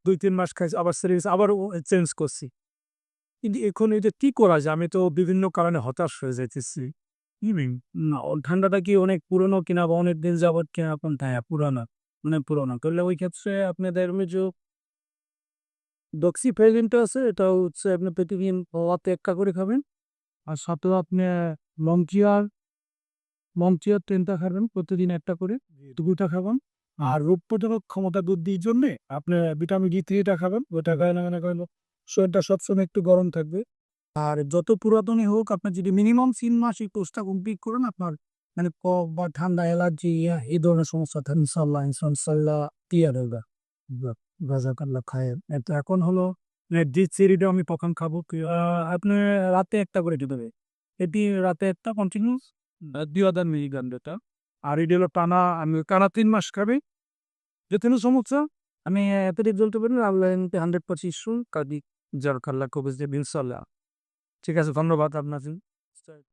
2-3 মাস খাইছি, আবার ছেড়ে গেছি, আবার চেঞ্জ করছি। কিন্তু এখন এটা কি করা যায়? আমি তো বিভিন্ন কারণে হতাশ হয়ে যাইতেছি। না, ঠান্ডাটা কি অনেক পুরনো কিনা বা অনেকদিন যাবৎ কিনা? কোনটা? হ্যাঁ, পুরানা, মানে পুরোনো। তাহলে ওই ক্ষেত্রে আপনাদের ওই যে ডক্সিফেলিনটা আছে, এটা হচ্ছে আপনি প্রতিদিন রাতে 1 টা করে খাবেন। আর সাথেও আপনি লংচিয়ার লংচিয়ার 10 টা খাবেন, প্রতিদিন 1 টা করে, 2 টা খাবেন। আর রোগ প্রতিরোধ ক্ষমতা বৃদ্ধির জন্যে আপনি ভিটামিন ডি 3 টা খাবেন। ওইটা খাইলে মনে করেন শরীরটা সবসময় একটু গরম থাকবে। আর যত পুরাতনই হোক, আপনার যদি মিনিমাম 3 মাস এই কোর্সটা কমপ্লিট করেন, আপনার মানে কফ বা ঠান্ডা, অ্যালার্জি এই ধরনের সমস্যা থাকে ইনশাল্লাহ ক্লিয়ার হবে। গাঁজা খায়। তো এখন হলো ডি3টা আমি কখন খাবো? আপনি রাতে 1 টা করে দিতে হবে। এটি রাতে 1 টা কন্টিনিউস 2000 মিলিগ্রাম যেটা। আর এটি হলো টানা, আমি টানা 3 মাস খাবি। যেখানে সমস্যা আমি এতটি বলতে পারি না, আল্লাহ 100% শুন কাদি যার খাল্লা কবিজ ইনশাল্লাহ। ঠিক আছে, ধন্যবাদ আপনাকে।